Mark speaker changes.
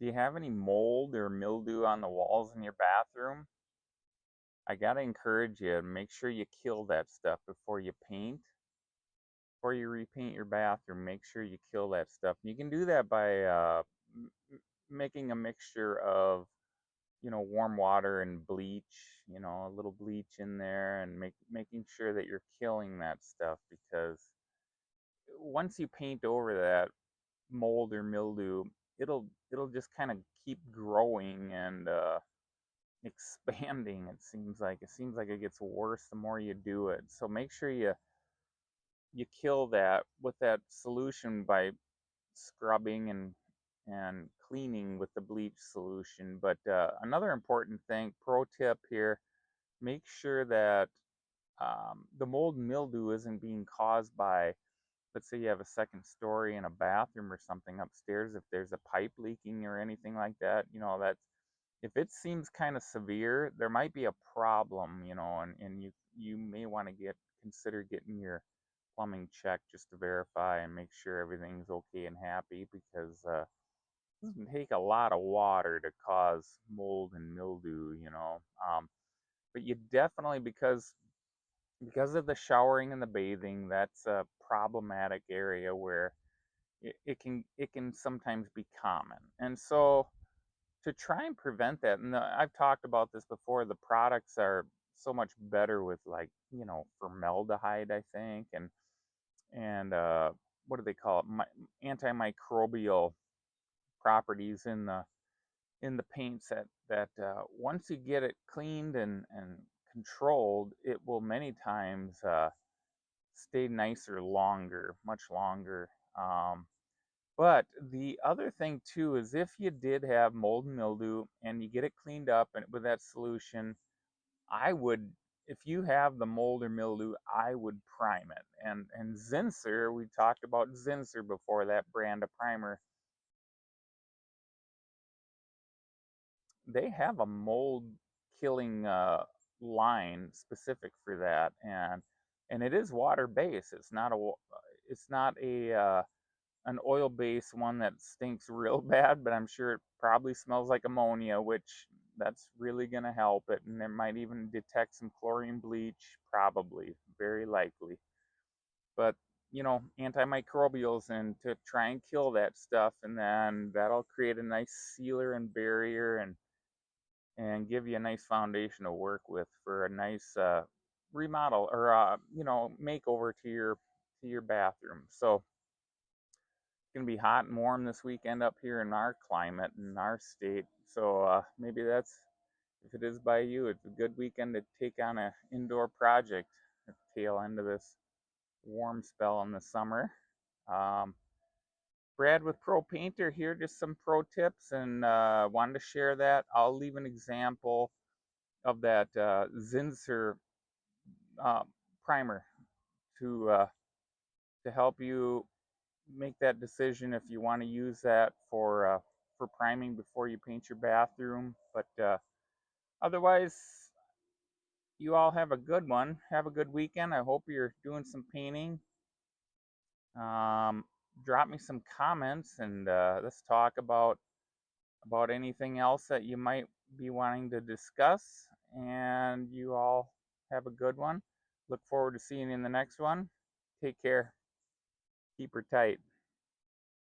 Speaker 1: Do you have any mold or mildew on the walls in your bathroom? I gotta encourage you, make sure you kill that stuff before you paint. Before you repaint your bathroom, make sure you kill that stuff. You can do that by making a mixture of, warm water and bleach, a little bleach in there, and making sure that you're killing that stuff, because once you paint over that mold or mildew, it'll just kind of keep growing and expanding. It seems like it gets worse the more you do it. So make sure you kill that with that solution by scrubbing and cleaning with the bleach solution. But another important thing, pro tip here, make sure that the mold and mildew isn't being caused by, let's say you have a second story in a bathroom or something upstairs. If there's a pipe leaking or anything like that, that's, if it seems kind of severe, there might be a problem, and you may want to consider getting your plumbing checked just to verify and make sure everything's okay and happy, because it doesn't take a lot of water to cause mold and mildew. But you definitely, because of the showering and the bathing, that's a problematic area where it can sometimes be common. And so to try and prevent that, and I've talked about this before, the products are so much better with, like, formaldehyde, I think, and what do they call it, antimicrobial properties in the paints, that once you get it cleaned and controlled, it will many times stay nicer longer, much longer. But the other thing too is, if you did have mold and mildew and you get it cleaned up and with that solution, I would, if you have the mold or mildew, I would prime it. And Zinsser, we talked about Zinsser before, that brand of primer. They have a mold killing line specific for that, and it is water based. It's not a an oil based one that stinks real bad, but I'm sure it probably smells like ammonia, which that's really going to help it. And there might even detect some chlorine bleach, probably, very likely. But antimicrobials, and to try and kill that stuff, and then that'll create a nice sealer and barrier, and give you a nice foundation to work with for a nice remodel, or makeover to your bathroom. So it's gonna be hot and warm this weekend up here in our climate, in our state. So maybe that's, if it is by you, it's a good weekend to take on an indoor project at the tail end of this warm spell in the summer. Um, Brad with Pro Painter here, just some pro tips, and wanted to share that. I'll leave an example of that Zinsser uh, primer to help you make that decision if you want to use that for priming before you paint your bathroom. But otherwise, you all have a good one. Have a good weekend. I hope you're doing some painting. Um, Drop me some comments, and let's talk about anything else that you might be wanting to discuss. And you all have a good one. Look forward to seeing you in the next one. Take care. Keep her tight.